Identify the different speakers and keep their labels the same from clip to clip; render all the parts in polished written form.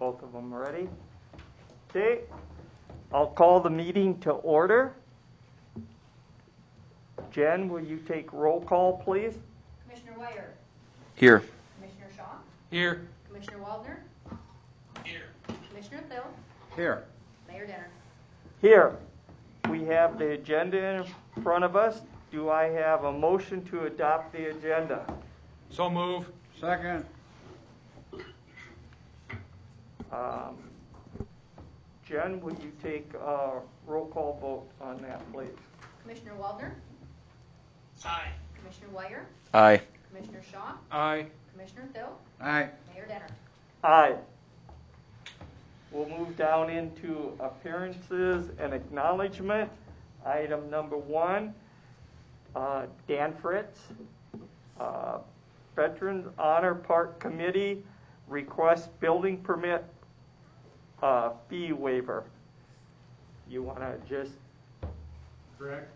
Speaker 1: both of them ready. Okay, I'll call the meeting to order. Jen, will you take roll call, please?
Speaker 2: Commissioner Wire.
Speaker 3: Here.
Speaker 2: Commissioner Shaw.
Speaker 4: Here.
Speaker 2: Commissioner Waldner.
Speaker 4: Here.
Speaker 2: Commissioner Thill.
Speaker 3: Here.
Speaker 2: Mayor Denner.
Speaker 1: Here. We have the agenda in front of us. Do I have a motion to adopt the agenda?
Speaker 4: So move.
Speaker 3: Second.
Speaker 1: Jen, will you take a roll call vote on that, please?
Speaker 2: Commissioner Waldner.
Speaker 4: Aye.
Speaker 2: Commissioner Wire.
Speaker 3: Aye.
Speaker 2: Commissioner Shaw.
Speaker 4: Aye.
Speaker 2: Commissioner Thill.
Speaker 3: Aye.
Speaker 2: Mayor Denner.
Speaker 1: Aye. We'll move down into appearances and acknowledgement. Item number 1, Dan Fritz, Veterans Honor Park Committee requests building permit fee waiver. You want to just...
Speaker 5: Correct.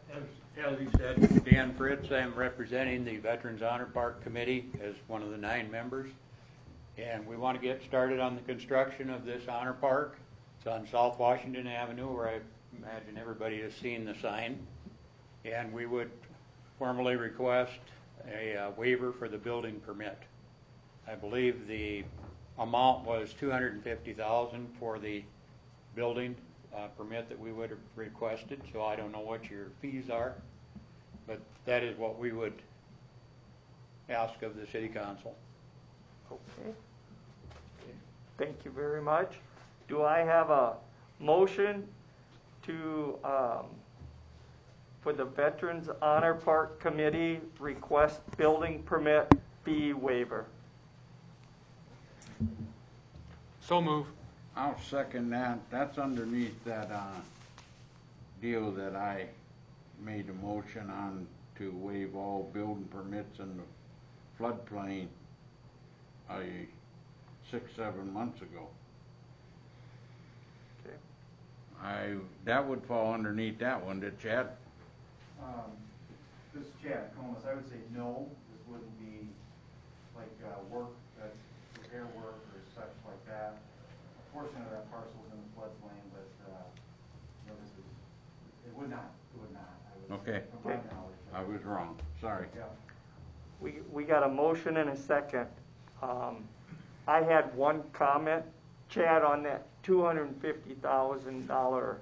Speaker 5: As he said, Dan Fritz, I'm representing the Veterans Honor Park Committee as one of the 9 members. And we want to get started on the construction of this honor park. It's on South Washington Avenue, where I imagine everybody has seen the sign. And we would formally request a waiver for the building permit. I believe the amount was $250,000 for the building permit that we would have requested. So I don't know what your fees are, but that is what we would ask of the City Council.
Speaker 1: Okay. Thank you very much. Do I have a motion to, for the Veterans Honor Park Committee request building permit fee waiver?
Speaker 4: So move.
Speaker 3: I'll second that. That's underneath that deal that I made a motion on to waive all building permits in the floodplain 6-7 months ago.
Speaker 1: Okay.
Speaker 3: That would fall underneath that one, did Chad?
Speaker 6: This is Chad Comas. I would say no. This wouldn't be like work, repair work or such like that. A portion of that parcel is in the floodplain, but you know, it would not. It would not. I would
Speaker 3: Okay.
Speaker 6: say, from my knowledge.
Speaker 3: I was wrong. Sorry.
Speaker 6: Yeah.
Speaker 1: We got a motion and a second. I had one comment, Chad, on that $250,000.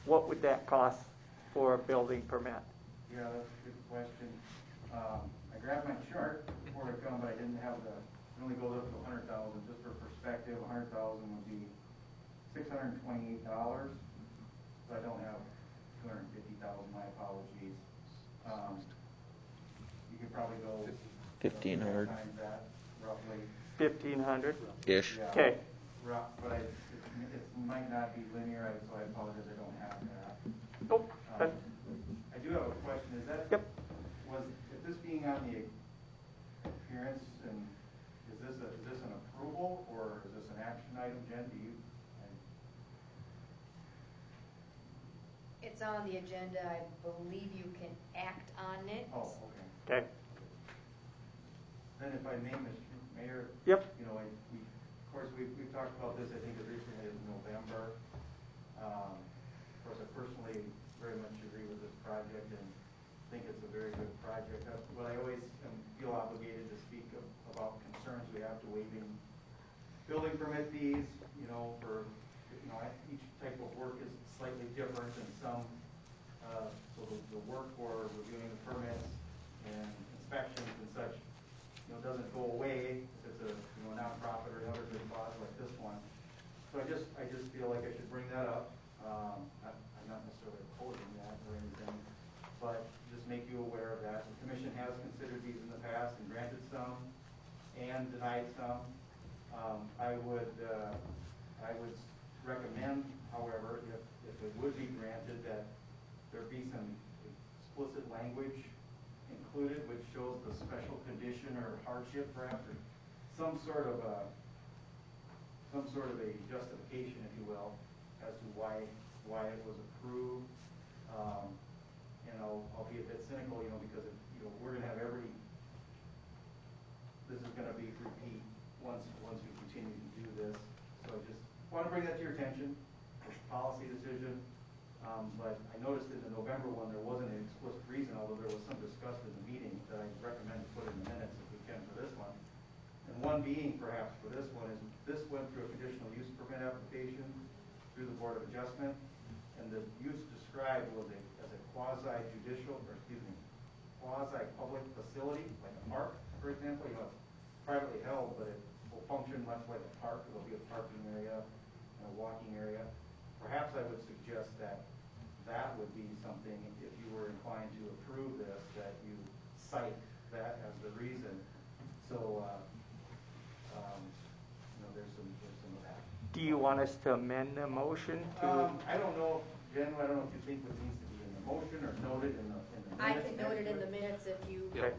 Speaker 1: What would that cost for a building permit?
Speaker 6: Yeah, that's a good question. I grabbed my chart before I come, but I didn't have it only goes up to 100,000. Just for perspective, 100,000 would be $628. So I don't have 250,000. My apologies. You could probably go
Speaker 3: 1,500
Speaker 6: times that, roughly.
Speaker 1: 1,500
Speaker 3: ish.
Speaker 6: Yeah,
Speaker 1: Okay.
Speaker 6: rough, but it might not be linear, so I apologize. I don't have that.
Speaker 1: Nope.
Speaker 6: I do have a question. Is that if this being on the appearance, and is this an approval or is this an action item, Jen? Do you?
Speaker 2: It's on the agenda. I believe you can act on it.
Speaker 6: Oh, okay.
Speaker 1: Okay.
Speaker 6: Then if I may, Mr. Mayor.
Speaker 1: Yep.
Speaker 6: You know, of course, we've talked about this. I think as recently as November. Of course, I personally very much agree with this project and think it's a very good project. But I always feel obligated to speak about concerns we have to waiving building permit fees. You know, for each type of work is slightly different, and some so the work for reviewing the permits and inspections and such, doesn't go away if it's a nonprofit or another good cause like this one. So I just feel like I should bring that up. I'm not necessarily opposing that or anything, but just make you aware of that. The commission has considered these in the past and granted some and denied some. I would recommend, however, if it would be granted, that there be some explicit language included which shows the special condition or hardship, perhaps, or some sort of a justification, if you will, as to why it was approved. I'll be a bit cynical, because we're going to have this is going to be repeat once we continue to do this. So I just want to bring that to your attention. It's a policy decision. But I noticed in the November one, there wasn't an explicit reason, although there was some discussed in the meeting that I recommend to put in the minutes if we can for this one. And one being perhaps for this one is this went through a conditional use permit application through the Board of Adjustment. And the use described was as a quasi-public facility, like a park, for example. You know, it's privately held, but it will function much like a park. There'll be a parking area and a walking area. Perhaps I would suggest that would be something, if you were inclined to approve this, that you cite that as the reason. So, there's some of that.
Speaker 1: Do you want us to amend the motion to?
Speaker 6: I don't know, Jen, I don't know if you think what needs to be in the motion or noted in the minutes.
Speaker 2: I can note it in the minutes if you.
Speaker 4: Yeah,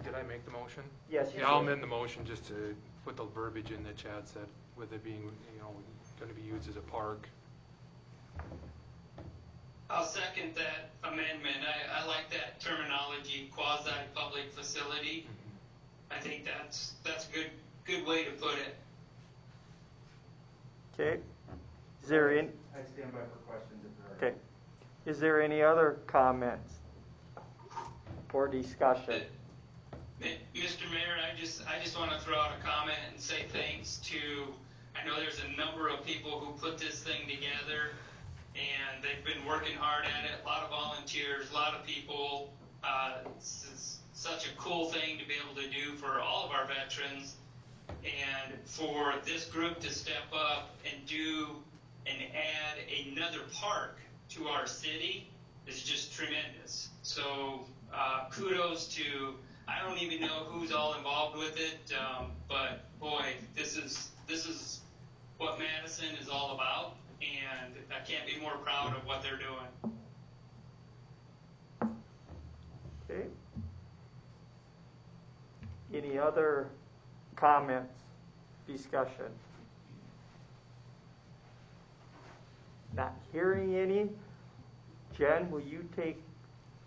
Speaker 4: did I make the motion?
Speaker 1: Yes.
Speaker 4: Yeah, I'll amend the motion just to put the verbiage in that Chad said, with it being, going to be used as a park.
Speaker 7: I'll second that amendment. I like that terminology, quasi-public facility. I think that's a good way to put it.
Speaker 1: Okay. Is there any?
Speaker 6: I stand by for questions if there are.
Speaker 1: Okay. Is there any other comments or discussion?
Speaker 7: Mr. Mayor, I just want to throw out a comment and say thanks to, I know there's a number of people who put this thing together, and they've been working hard at it, a lot of volunteers, a lot of people. It's such a cool thing to be able to do for all of our veterans, and for this group to step up and do and add another park to our city is just tremendous. So kudos to, I don't even know who's all involved with it, but boy, this is what Madison is all about, and I can't be more proud of what they're doing.
Speaker 1: Okay. Any other comments, discussion? Not hearing any. Jen, will you take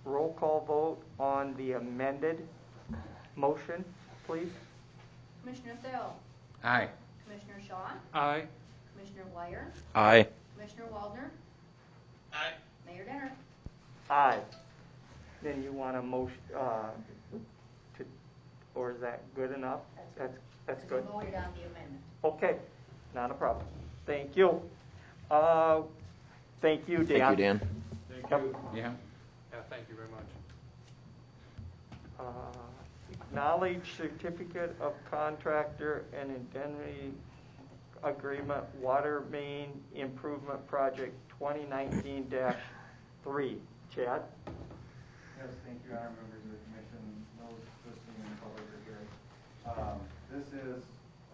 Speaker 1: roll call vote on the amended motion, please?
Speaker 2: Commissioner Thel,
Speaker 3: Aye.
Speaker 2: Commissioner Shaw,
Speaker 4: Aye.
Speaker 2: Commissioner Wire,
Speaker 8: Aye.
Speaker 2: Commissioner Waldner,
Speaker 7: Aye.
Speaker 2: Mayor Denner.
Speaker 1: Aye. Then you want a motion, or is that good enough? That's good.
Speaker 2: We voted on the amendment.
Speaker 1: Okay, not a problem. Thank you. Thank you, Dan.
Speaker 8: Thank you, Dan.
Speaker 5: Thank
Speaker 1: Yep.
Speaker 5: you.
Speaker 4: Yeah, thank you very much.
Speaker 1: Acknowledge certificate of contractor and indemnity agreement, water main improvement project 2019-3. Chad?
Speaker 6: Yes, thank you, Honor members of the commission, those listening in the public are here. This is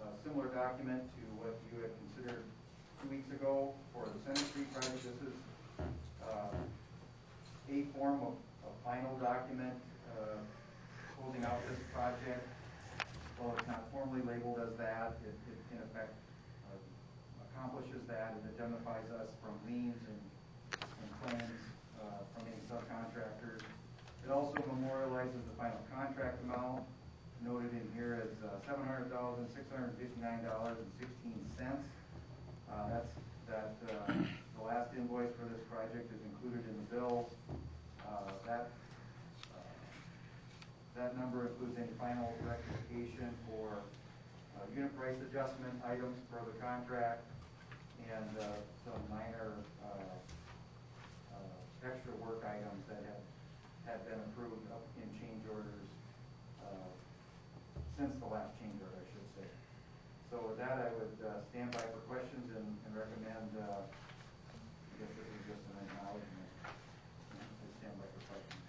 Speaker 6: a similar document to what you had considered 2 weeks ago for the Center Street project. This is a form of final document closing out this project. Well, it's not formally labeled as that. It in effect accomplishes that and indemnifies us from liens and claims from any subcontractors. It also memorializes the final contract amount, noted in here as $700,659.16. The last invoice for this project is included in the bills. That number includes any final rectification for unit price adjustment items for the contract and some minor extra work items that had been approved up in change orders since the last change order, I should say. So with that, I would stand by for questions and recommend, I guess this is just an acknowledgement. I stand by for questions.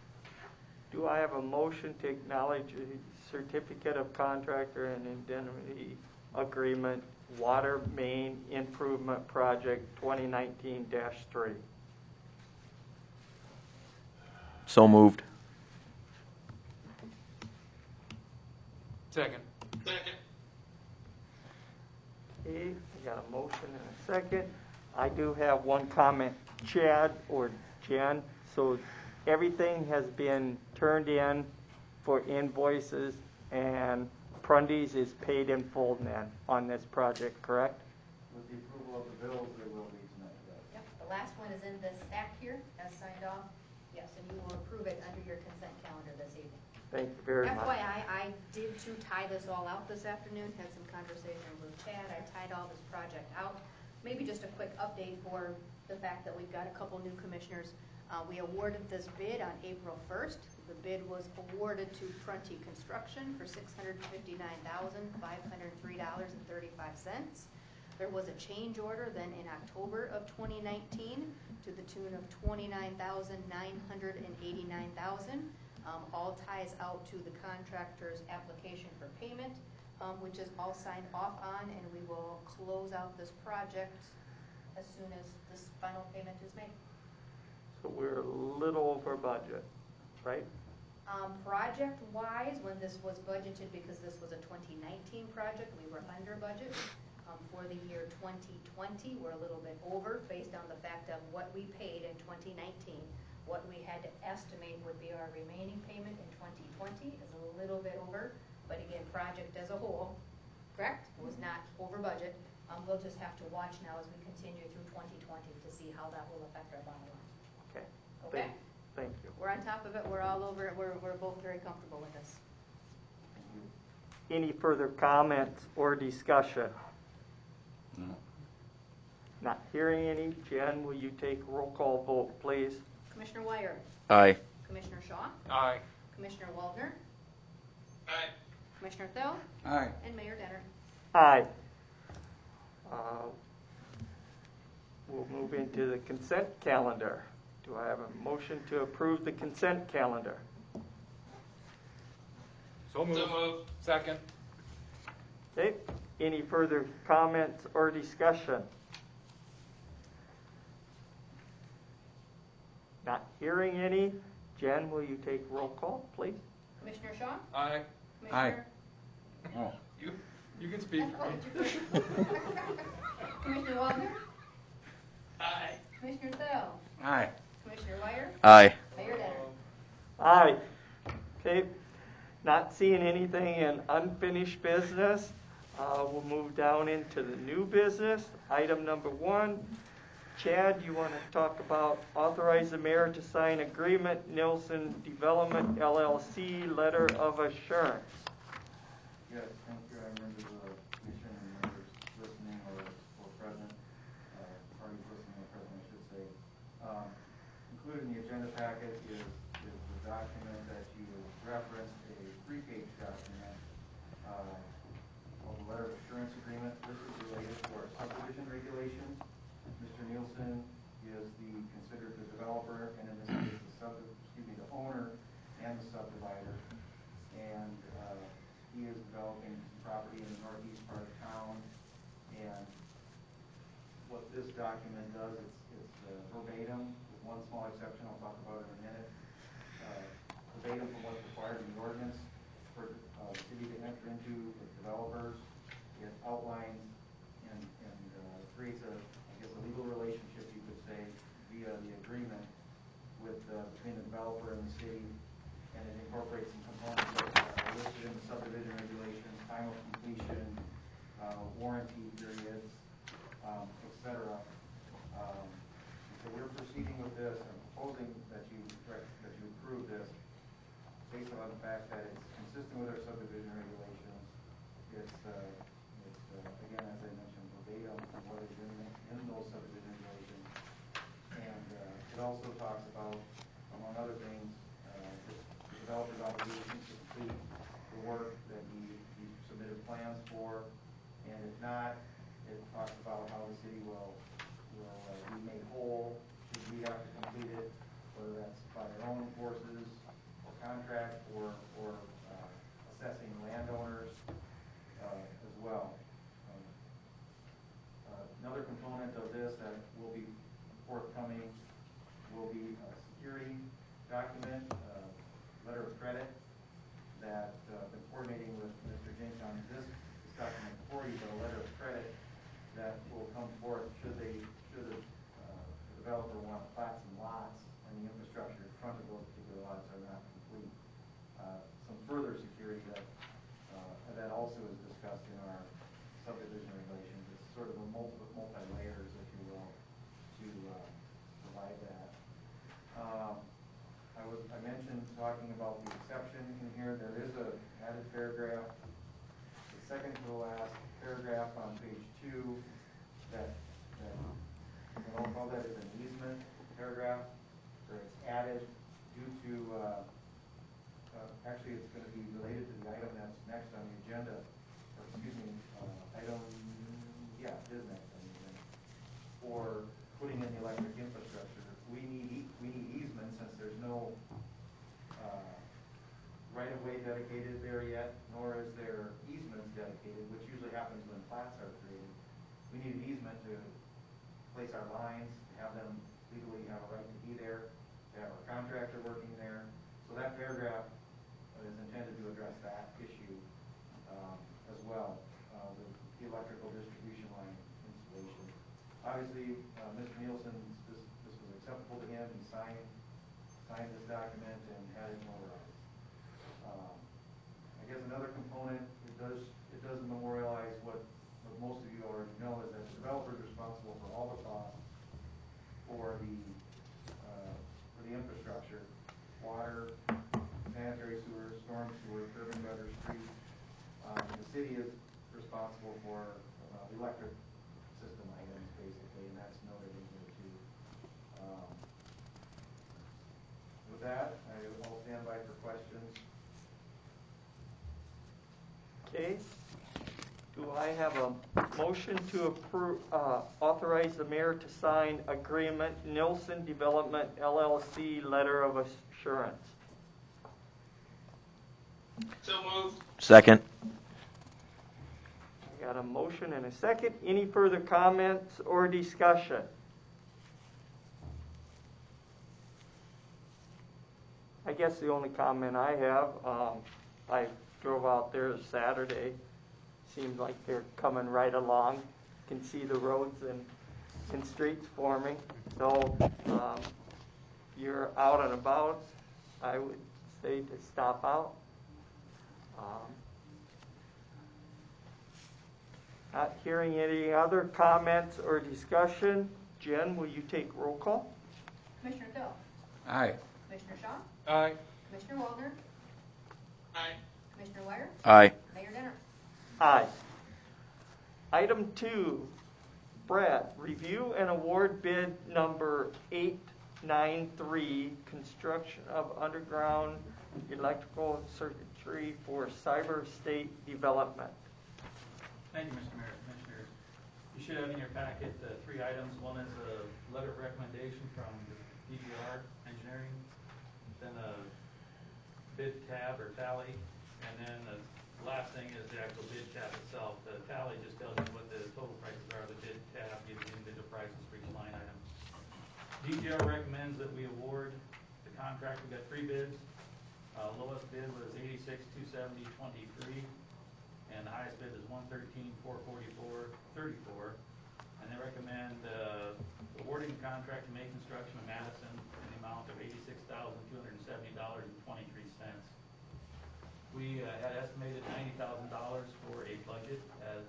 Speaker 1: Do I have a motion to acknowledge a certificate of contractor and indemnity agreement, water main improvement project 2019-3?
Speaker 8: So moved.
Speaker 4: Second.
Speaker 7: Second.
Speaker 1: Okay, I got a motion and a second. I do have one comment, Chad or Jen. So everything has been turned in for invoices, and Prundy's is paid in full then on this project, correct?
Speaker 6: with the approval of the bills, there will be tonight, yes.
Speaker 2: Yep, the last one is in this stack here, as signed off. Yes, and you will approve it under your consent calendar this evening.
Speaker 1: Thank you very much.
Speaker 2: FYI, I did to tie this all out this afternoon, had some conversation with Chad, I tied all this project out. Maybe just a quick update for the fact that we've got a couple new commissioners. We awarded this bid on April 1st. The bid was awarded to Prunty Construction for $659,503.35. There was a change order then in October of 2019 to the tune of $29,989,000. All ties out to the contractor's application for payment, which is all signed off on, and we will close out this project as soon as this final payment is made.
Speaker 1: So we're a little over budget, right?
Speaker 2: Project-wise, when this was budgeted, because this was a 2019 project, we were under budget. For the year 2020, we're a little bit over based on the fact of what we paid in 2019. What we had to estimate would be our remaining payment in 2020 is a little bit over, but again, project as a whole, correct, was not over budget. We'll just have to watch now as we continue through 2020 to see how that will affect our bottom line.
Speaker 1: Okay.
Speaker 2: Okay?
Speaker 1: Thank you.
Speaker 2: We're on top of it. We're all over it. We're both very comfortable with this.
Speaker 1: Any further comments or discussion?
Speaker 3: No.
Speaker 1: Not hearing any. Jen, will you take a roll call vote, please?
Speaker 2: Commissioner Wire,
Speaker 8: Aye.
Speaker 2: Commissioner Shaw,
Speaker 4: Aye.
Speaker 2: Commissioner Waldner,
Speaker 7: Aye.
Speaker 2: Commissioner Thill,
Speaker 3: Aye.
Speaker 2: and Mayor Denner.
Speaker 1: Aye. We'll move into the consent calendar. Do I have a motion to approve the consent calendar?
Speaker 4: So moved.
Speaker 7: So moved.
Speaker 4: Second.
Speaker 1: Okay. Any further comments or discussion? Not hearing any. Jen, will you take roll call, please?
Speaker 2: Commissioner Shaw,
Speaker 4: Aye.
Speaker 2: Commissioner.
Speaker 3: Oh,
Speaker 4: You can speak for me.
Speaker 2: Commissioner Waldner,
Speaker 7: Aye.
Speaker 2: Commissioner Thill,
Speaker 3: aye.
Speaker 2: Commissioner Wire,
Speaker 8: Aye.
Speaker 2: Mayor Denner.
Speaker 1: Aye. Okay. Not seeing anything in unfinished business. We'll move down into the new business. Item number 1. Chad, you want to talk about authorize the mayor to sign agreement, Nilson Development LLC, letter of assurance.
Speaker 6: Yes, thank you. I remember the commission and members listening or present, parties listening or present, I should say. Included in the agenda packet is the document that you referenced, a 3-page document called the letter of assurance agreement. This is related to our subdivision regulations. Mr. Nielsen is considered the developer, and in this case, the owner and the subdivider. And he is developing some property in the northeast part of town. And what this document does, it's verbatim, with one small exception I'll talk about in a minute. Verbatim from what's required in the ordinance for the city to enter into with developers. It outlines and creates a legal relationship, you could say, via the agreement between the developer and the city, and it incorporates some components that are listed in the subdivision regulations, time of completion, warranty periods, etc. So we're proceeding with this and proposing that you approve this based on the fact that it's consistent with our subdivision regulations. It's again, as I mentioned, verbatim from what is in those subdivision regulations. And it also talks about, among other things, the developer's obligation to complete the work that he submitted plans for. And if not, it talks about how the city will be made whole should we have to complete it, whether that's by our own forces or contract or assessing landowners as well. Another component of this that will be forthcoming will be a security document, letter of credit that I've been coordinating with Mr. Jink on this document for you, but a letter of credit that will come forth should the developer want to plat some lots and the infrastructure in front of those particular lots are not complete. Some further security that also is discussed in our subdivision regulations. It's sort of a multi-layers, if you will, to provide that. I mentioned talking about the exception in here. There is a added paragraph, the second to the last paragraph on page 2, that I'll call that as an easement paragraph, where it's added due to, actually it's going to be related to the item that's next on the agenda, or excuse me, it is next on the agenda, for putting in the electric infrastructure. We need easement since there's no right-of-way dedicated there yet, nor is there easements dedicated, which usually happens when plats are created. We need an easement to place our lines, to have them legally have a right to be there, to have our contractor working there. So that paragraph is intended to address that issue as well, the electrical distribution line installation. Obviously, Mr. Nielsen, this was acceptable to him. He signed this document and had it notarized. I guess another component, it does memorialize what most of you already know, is that the developer is responsible for all the costs for the infrastructure, water, sanitary sewer, storm sewer, curb and gutter, street. The city is responsible for electric system items, basically, and that's noted in here too. With that, I'll stand by for questions.
Speaker 1: Okay. Do I have a motion to approve, authorize the mayor to sign agreement Nilson Development LLC letter of assurance?
Speaker 7: So moved.
Speaker 8: Second.
Speaker 1: I got a motion and a second. Any further comments or discussion? I guess the only comment I have, I drove out there Saturday. Seems like they're coming right along. Can see the roads and streets forming. So you're out and about, I would say to stop out. Not hearing any other comments or discussion. Jen, will you take roll call?
Speaker 2: Commissioner Phil,
Speaker 3: Aye.
Speaker 2: Commissioner Shaw,
Speaker 4: Aye.
Speaker 2: Commissioner Waldner,
Speaker 7: Aye.
Speaker 2: Commissioner Wire,
Speaker 8: Aye.
Speaker 2: Mayor Denner.
Speaker 1: Aye. Item 2, Brad, review and award bid number 893, construction of underground electrical circuitry for Cyber State Development.
Speaker 9: Thank you, Mr. Mayor, Commissioners. You should have in your packet 3 items. One is a letter of recommendation from DGR Engineering, then a bid tab or tally, and then the last thing is the actual bid tab itself. The tally just tells you what the total prices are. The bid tab gives you individual prices for each line item. DGR recommends that we award the contract. We got 3 bids. Lowest bid was $86,270.23. And the highest bid is $113,444.34, and they recommend awarding the contract to May Construction of Madison in the amount of $86,270.23. We had estimated $90,000 for a budget as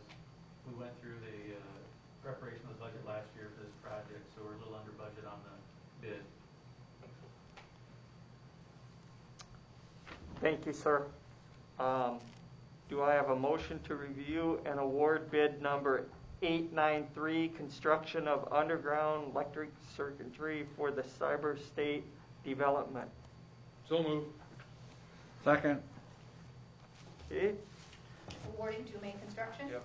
Speaker 9: we went through the preparation of the budget last year for this project, so we're a little under budget on the bid.
Speaker 1: Thank you, sir. Do I have a motion to review and award bid number 893, construction of underground electric circuitry for the Cyber State Development?
Speaker 4: So moved.
Speaker 3: Second.
Speaker 1: Okay?
Speaker 2: Awarding to May Construction.
Speaker 4: Yep.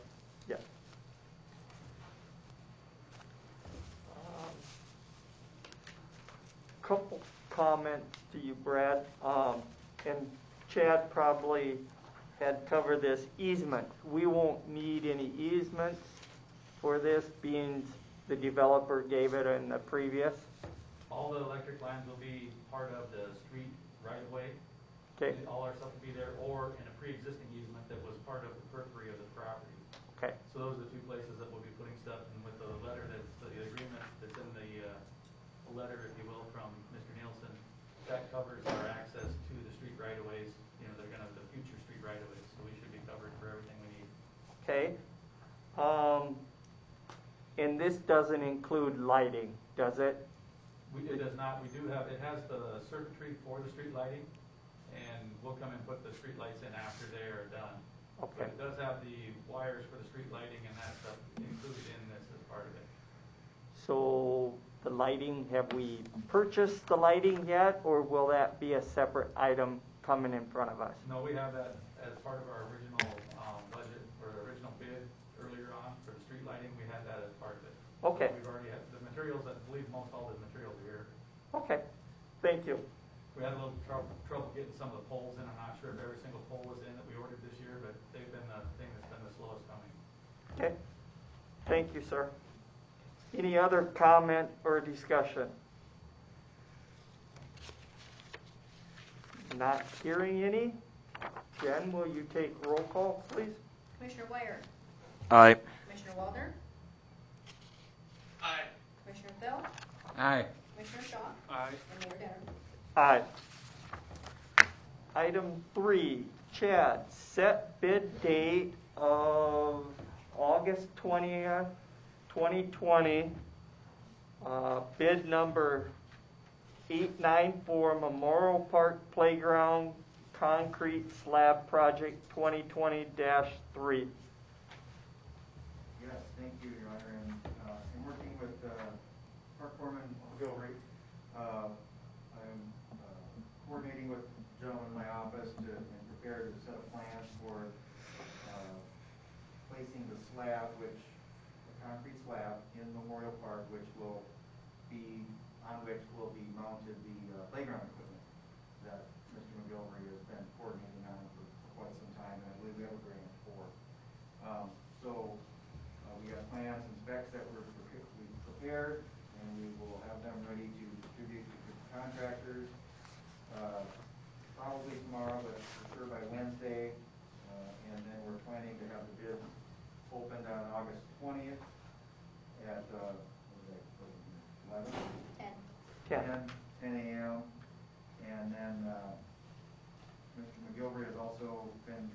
Speaker 1: Yes. Couple comments to you, Brad. And Chad probably had covered this easement. We won't need any easements for this, being the developer gave it in the previous.
Speaker 9: All the electric lines will be part of the street right-of-way.
Speaker 1: Okay.
Speaker 9: All our stuff will be there, or in a pre-existing easement that was part of the periphery of the property.
Speaker 1: Okay.
Speaker 9: So those are the 2 places that we'll be putting stuff, and with the letter that's, the agreement that's in the letter, if you will, from Mr. Nielsen, that covers our access to the street right-of-ways. You know, they're going to the future street right-of-ways, so we should be covered for everything we need.
Speaker 1: Okay. And this doesn't include lighting, does it?
Speaker 9: It does not, we do have, it has the circuitry for the street lighting, and we'll come and put the street lights in after they are done.
Speaker 1: Okay.
Speaker 9: But it does have the wires for the street lighting and that stuff included in this as part of it.
Speaker 1: So the lighting, have we purchased the lighting yet, or will that be a separate item coming in front of us?
Speaker 9: No, we have that as part of our original budget, or original bid earlier on for the street lighting, we had that as part of it.
Speaker 1: Okay.
Speaker 9: So we've already had the materials, I believe most all the materials are here.
Speaker 1: Okay, thank you.
Speaker 9: We had a little trouble getting some of the poles in. I'm not sure if every single pole was in that we ordered this year, but they've been the thing that's been the slowest coming.
Speaker 1: Okay, thank you, sir. Any other comment or discussion? Not hearing any. Jen, will you take roll call, please?
Speaker 2: Commissioner Wire,
Speaker 8: Aye.
Speaker 2: Commissioner Waldner,
Speaker 7: Aye.
Speaker 2: Commissioner Thill,
Speaker 3: Aye.
Speaker 2: Commissioner Shaw,
Speaker 4: Aye.
Speaker 2: and Mayor Danner.
Speaker 1: Aye. Item 3, Chad, set bid date of August 20th, 2020. Bid number 894, Memorial Park Playground Concrete Slab Project 2020-3.
Speaker 6: Yes, thank you, Your Honor, and in working with Park Foreman Gilreath, I'm coordinating with the gentleman in my office and prepare a set of plans for placing the slab, the concrete slab in Memorial Park, on which will be mounted the playground equipment that Mr. McGilvery has been coordinating on for quite some time, and I believe we have a grant for. We have plans and specs that we've prepared, and we will have them ready to distribute to contractors probably tomorrow, but for sure by Wednesday. And then we're planning to have the bid opened on August 20th at 11? 10 a.m. And then Mr. McGilvery has also been,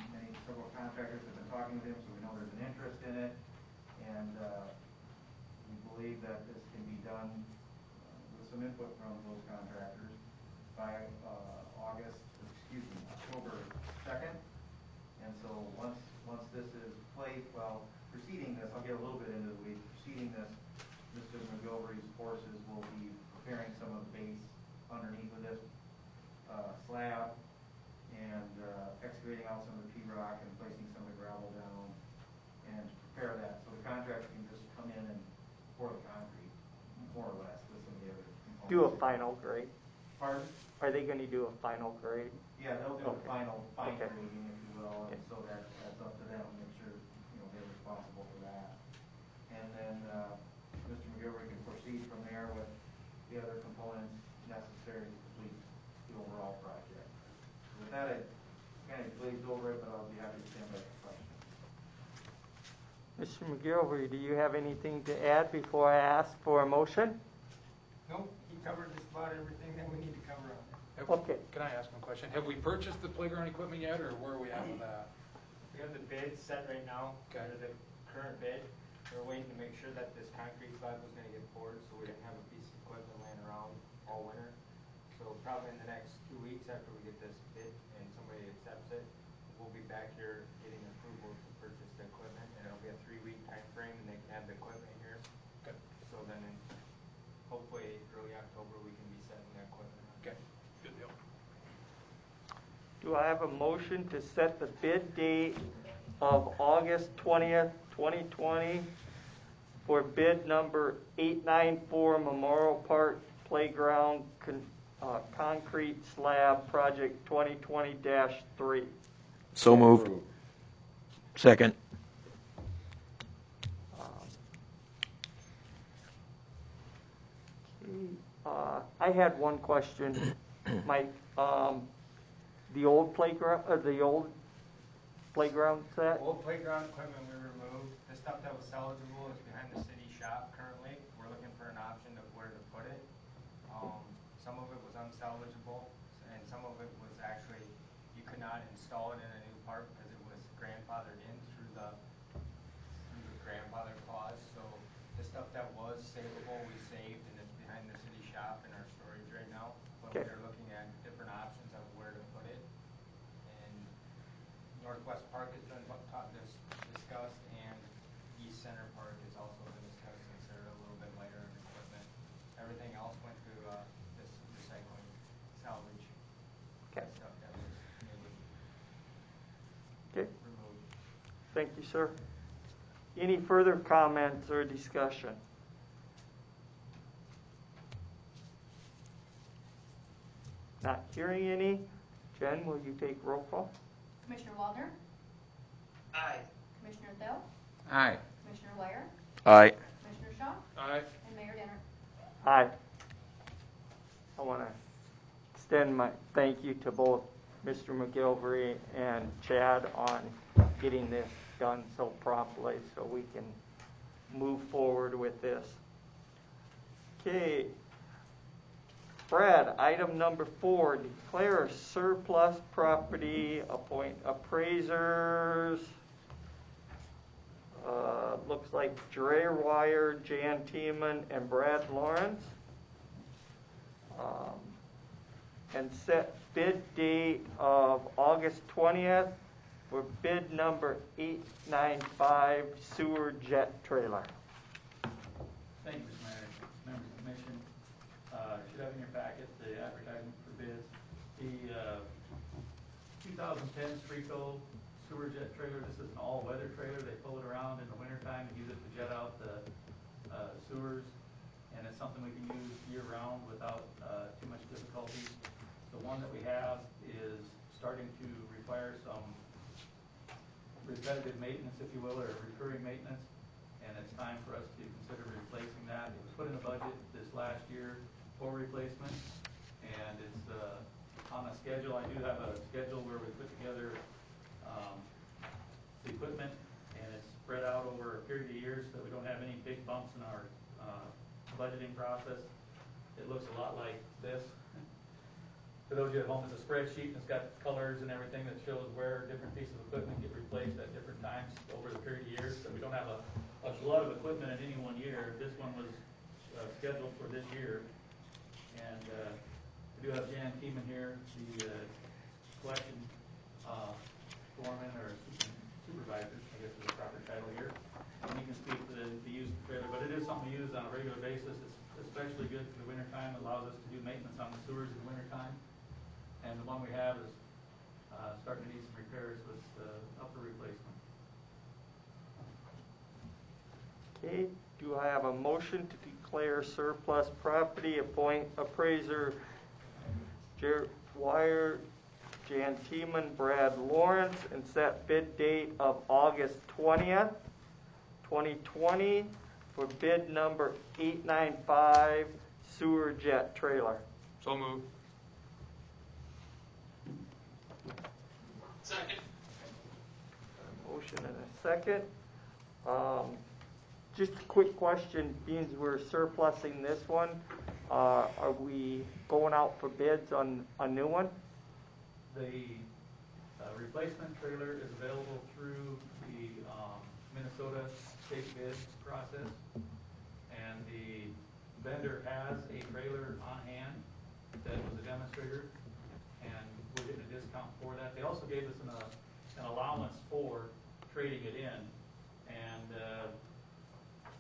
Speaker 6: several contractors have been talking to him, so we know there's an interest in it. And we believe that this can be done with some input from those contractors by October 2nd. And so once this is placed, preceding this, I'll get a little bit into the weeds. Preceding this, Mr. McGilvery's forces will be preparing some of the base underneath of this slab and excavating out some of the P-rock and placing some of the gravel down and prepare that. So the contractor can just come in and pour the concrete, more or less, with some of the other components.
Speaker 1: Do a final grade.
Speaker 6: Pardon?
Speaker 1: Are they going to do a final grade?
Speaker 6: Yeah, they'll do a fine
Speaker 1: Okay.
Speaker 6: grading, if you will, and so that's up to them, make sure, they're responsible for that. And then, Mr. McGilvery can proceed from there with the other components necessary to complete the overall project. With that, I kind of glazed over it, but I'll be happy to stand back for questions.
Speaker 1: Mr. McGilvery, do you have anything to add before I ask for a motion?
Speaker 10: Nope, he covered just about everything that we need to cover on it.
Speaker 1: Okay.
Speaker 4: Can I ask one question? Have we purchased the playground equipment yet, or where are we at with that?
Speaker 10: We have the bid set right now,
Speaker 4: Okay.
Speaker 10: under the current bid. We're waiting to make sure that this concrete slab was gonna get poured, so we didn't have a piece of equipment laying around all winter. So probably in the next 2 weeks after we get this bid and somebody accepts it, we'll be back here getting approval to purchase the equipment, and it'll be a 3-week time frame, and they can have the equipment here.
Speaker 4: Okay.
Speaker 10: So then hopefully early October, we can be setting the equipment up.
Speaker 4: Okay, good deal.
Speaker 1: Do I have a motion to set the bid date of August 20th, 2020 for bid number 894 Memorial Park Playground Concrete Slab Project 2020-3?
Speaker 8: So moved. Second.
Speaker 1: I had one question, Mike. The old playground set?
Speaker 10: Old playground equipment we removed. The stuff that was salvageable is behind the city shop currently. We're looking for an option of where to put it. Some of it was unsalvageable, and some of it was actually, you could not install it in a new park because it was grandfathered in through the grandfather clause. So the stuff Northwest Park has been discussed, and East Center Park has also been discussed since they're a little bit lighter in equipment. Everything else went through this recycling salvage
Speaker 1: Okay.
Speaker 10: stuff that was maybe
Speaker 1: Okay,
Speaker 10: removed.
Speaker 1: thank you, sir. Any further comments or discussion? Not hearing any. Jen, will you take roll call?
Speaker 2: Commissioner Waldner,
Speaker 7: Aye.
Speaker 2: Commissioner Thel,
Speaker 3: Aye.
Speaker 2: Commissioner Wire,
Speaker 8: Aye.
Speaker 2: Commissioner Shaw,
Speaker 4: Aye.
Speaker 2: and Mayor Danner.
Speaker 1: Aye. I want to extend my thank you to both Mr. McGilvery and Chad on getting this done so promptly so we can move forward with this. Okay. Brad, item number 4, declare surplus property, appoint appraisers. Looks like Dre Wire, Jan Tiemann, and Brad Lawrence. And set bid date of August 20th for bid number 895 sewer jet trailer.
Speaker 9: Thank you, Mr. Mayor, members of the commission. You should have in your packet the advertisement for bids. The 2010 Strico sewer jet trailer, this is an all-weather trailer. They pull it around in the wintertime and use it to jet out the sewers, and it's something we can use year-round without too much difficulty. The one that we have is starting to require some repetitive maintenance, if you will, or recurring maintenance, and it's time for us to consider replacing that. It was put in the budget this last year for replacement, and it's on a schedule. I do have a schedule where we put together the equipment, and it's spread out over a period of years so that we don't have any big bumps in our budgeting process. It looks a lot like this. For those of you at home, it's a spreadsheet, and it's got colors and everything that shows where different pieces of equipment get replaced at different times over the period of years. So we don't have a glut of equipment in any one year. This one was scheduled for this year. And we do have Jan Tiemann here, the collection foreman or supervisor, I guess is the proper title here. And he can speak to the use of the trailer, but it is something we use on a regular basis. It's especially good for the wintertime. It allows us to do maintenance on the sewers in the wintertime. And the one we have is starting to need some repairs, so it's up for replacement.
Speaker 1: Okay, do I have a motion to declare surplus property, appoint appraiser Jared Wire, Jan Tiemann, Brad Lawrence, and set bid date of August 20th, 2020 for bid number 895 sewer jet trailer?
Speaker 4: So moved.
Speaker 7: Second.
Speaker 1: Motion and a second. Just a quick question, being we're surplusing this one, are we going out for bids on a new one?
Speaker 9: The replacement trailer is available through the Minnesota state bid process, and the vendor has a trailer on hand that was a demonstrator, and we're getting a discount for that. They also gave us an allowance for trading it in, and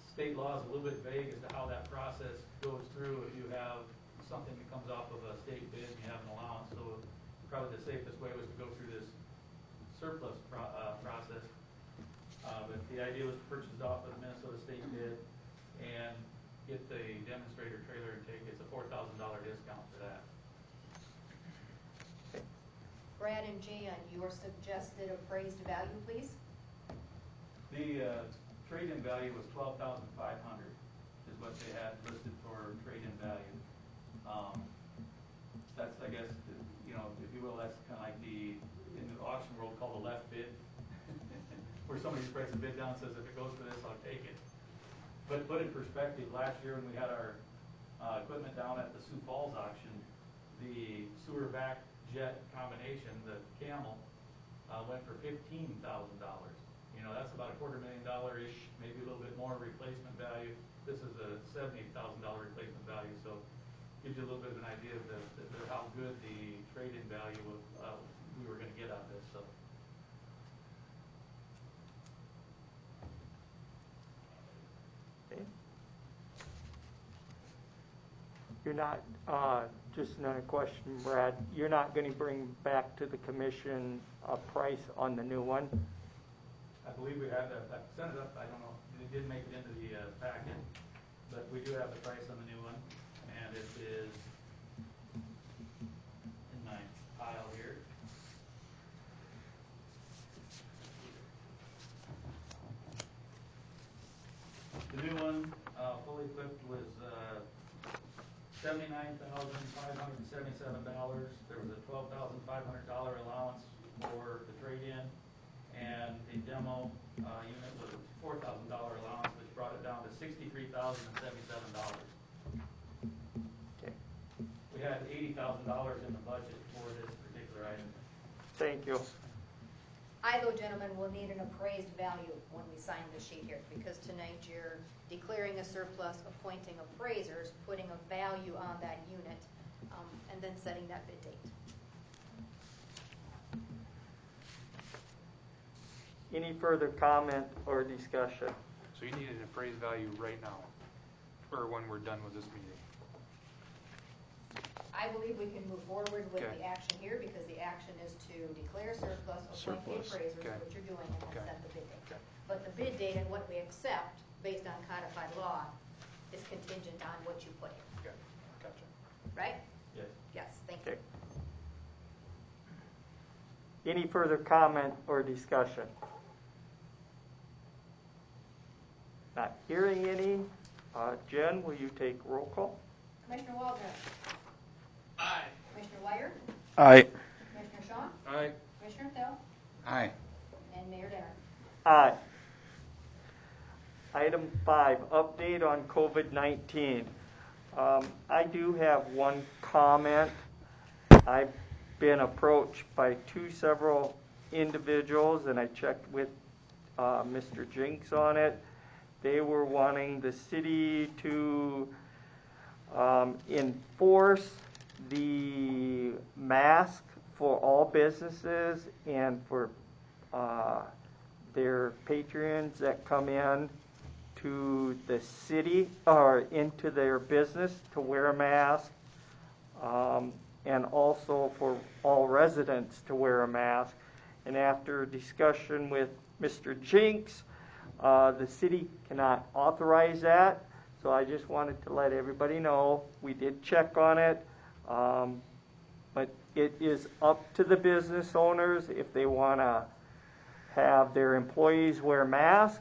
Speaker 9: state law is a little bit vague as to how that process goes through if you have something that comes off of a state bid and you have an allowance. So probably the safest way was to go through this surplus process. But the idea was to purchase it off of the Minnesota state bid and get the demonstrator trailer and take it's a $4,000 discount for that.
Speaker 2: Brad and Jan, your suggested appraised value, please?
Speaker 9: The trade-in value was $12,500 is what they had listed for trade-in value. That's, I guess, you know, if you will, that's kind of like in the auction world called the left bid, where somebody just writes a bid down and says, if it goes for this, I'll take it. But put in perspective, last year when we had our equipment down at the Sioux Falls auction, the sewer vac jet combination, the Camel, went for $15,000. You know, that's about $250,000-ish, maybe a little bit more replacement value. This is a $70,000 replacement value, so gives you a little bit of an idea of how good the trade-in value we were going to get out of this. So
Speaker 1: Okay. You're not, just another question, Brad, you're not going to bring back to the commission a price on the new one?
Speaker 9: I believe we have that, I sent it up, I don't know, it didn't make it into the packet, but we do have the price on the new one, and it is in my pile here. The new one, fully equipped, was $79,577. There was a $12,500 allowance for the trade-in, and the demo unit was a $4,000 allowance, which brought it down to $63,077.
Speaker 1: Okay.
Speaker 9: We had $80,000 in the budget for this particular item.
Speaker 1: Thank you.
Speaker 2: I, though, gentlemen, will need an appraised value when we sign the sheet here, because tonight you're declaring a surplus, appointing appraisers, putting a value on that unit, and then setting that bid date.
Speaker 1: Any further comment or discussion?
Speaker 4: So you need an appraised value right now, or when we're done with this meeting?
Speaker 2: I believe we can move forward with
Speaker 4: Okay.
Speaker 2: the action here, because the action is to declare surplus, appoint the
Speaker 8: Surplus.
Speaker 2: appraisers,
Speaker 4: Okay.
Speaker 2: what you're doing, and then
Speaker 4: Okay.
Speaker 2: set the bid date.
Speaker 4: Okay.
Speaker 2: But the bid date and what we accept, based on codified law, is contingent on what you put here,
Speaker 4: Okay, gotcha.
Speaker 2: right?
Speaker 9: Yes.
Speaker 2: Yes, thank you.
Speaker 1: Okay. Any further comment or discussion? Not hearing any. Jen, will you take roll call?
Speaker 2: Commissioner Waldron,
Speaker 7: Aye.
Speaker 2: Commissioner Wire,
Speaker 8: Aye.
Speaker 2: Commissioner Shaw,
Speaker 4: Aye.
Speaker 2: Commissioner Thel,
Speaker 3: Aye.
Speaker 2: and Mayor Denner.
Speaker 1: Aye. Item 5, update on COVID-19. I do have one comment. I've been approached by several individuals, and I checked with Mr. Jinks on it. They were wanting the city to enforce the mask for all businesses and for their patrons that come in to the city or into their business to wear a mask, and also for all residents to wear a mask. And after discussion with Mr. Jinks, the city cannot authorize that. So I just wanted to let everybody know we did check on it, but it is up to the business owners if they want to have their employees wear masks.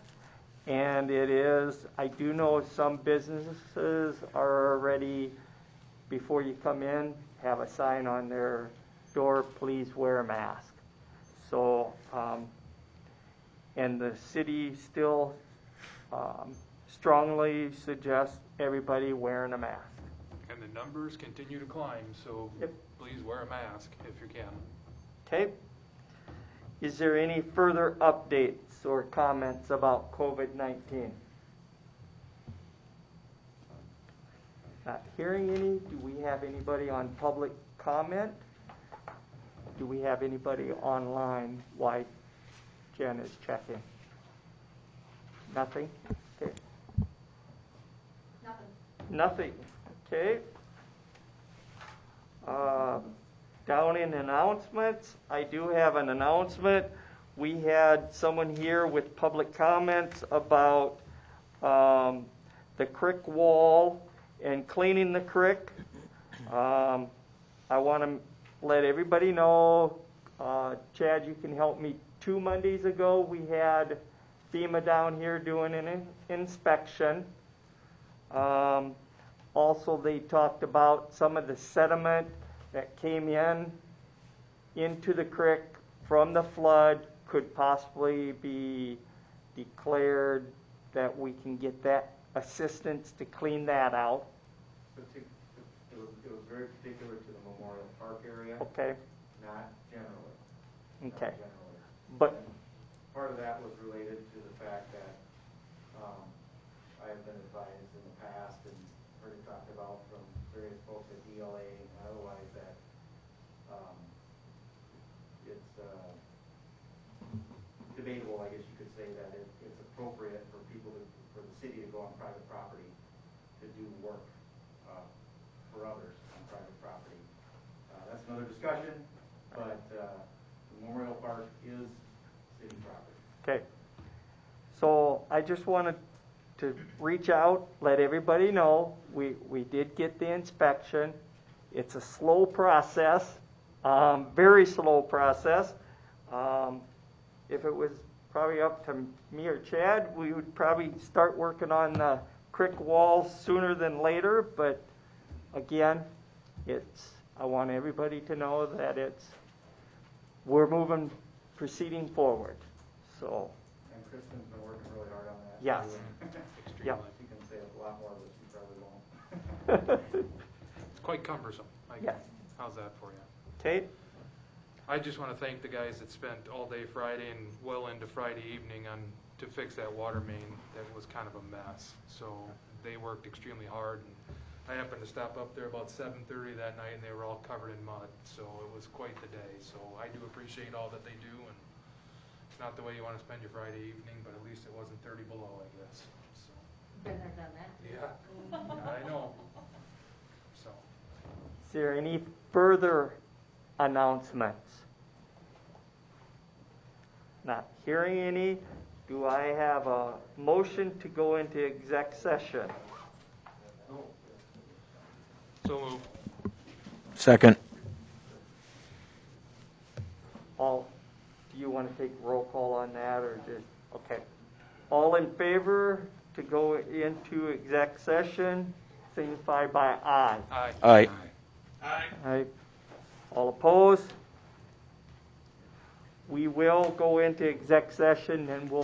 Speaker 1: And it is, I do know some businesses are already, before you come in, have a sign on their door, please wear a mask. So, and the city still strongly suggests everybody wearing a mask.
Speaker 4: And the numbers continue to climb, so
Speaker 1: Yep.
Speaker 4: please wear a mask if you can.
Speaker 1: Okay? Is there any further updates or comments about COVID-19? Not hearing any. Do we have anybody on public comment? Do we have anybody online while Jen is checking? Nothing? Okay.
Speaker 2: Nothing.
Speaker 1: Nothing. Okay. Down in announcements, I do have an announcement. We had someone here with public comments about the creek wall and cleaning the creek. I want to let everybody know, Chad, you can help me. 2 Mondays ago, we had FEMA down here doing an inspection. Also, they talked about some of the sediment that came into the creek from the flood could possibly be declared that we can get that assistance to clean that out.
Speaker 6: It was very particular to the Memorial Park area,
Speaker 1: Okay.
Speaker 6: not generally.
Speaker 1: Okay.
Speaker 6: Not generally.
Speaker 1: But
Speaker 6: And part of that was related to the fact that I have been advised in the past and heard it talked about from various folks at DLA and otherwise that it's debatable, I guess you could say, that it's appropriate for the city to go go on private property to do work for others on private property. That's another discussion, but the Memorial Park is city property.
Speaker 1: Okay. So I just wanted to reach out, let everybody know, we did get the inspection. It's a slow process, very slow process. If it was probably up to me or Chad, we would probably start working on the creek walls sooner than later, but again, I want everybody to know that we're proceeding forward, so.
Speaker 6: And Kristen's been working really hard on that.
Speaker 1: Yes.
Speaker 4: Extremely.
Speaker 1: Yep.
Speaker 6: She can say a lot more, but she probably won't.
Speaker 4: It's quite cumbersome.
Speaker 1: Yes.
Speaker 4: How's that for you?
Speaker 1: Okay,
Speaker 4: I just want to thank the guys that spent all day Friday and well into Friday evening to fix that water main that was kind of a mess. So they worked extremely hard. And I happened to stop up there about 7:30 that night, and they were all covered in mud. So it was quite the day. So I do appreciate all that they do, and it's not the way you want to spend your Friday evening, but at least it wasn't 30 below, I guess. So
Speaker 2: Been there, done that.
Speaker 4: yeah, I know. So.
Speaker 1: is there any further announcements? Not hearing any. Do I have a motion to go into exec session?
Speaker 4: So move.
Speaker 8: Second.
Speaker 1: Do you want to take roll call on that, or just, okay. All in favor to go into exec session, signify by aye.
Speaker 4: Aye.
Speaker 8: Aye.
Speaker 1: Aye. All opposed? We will go into exec session and we'll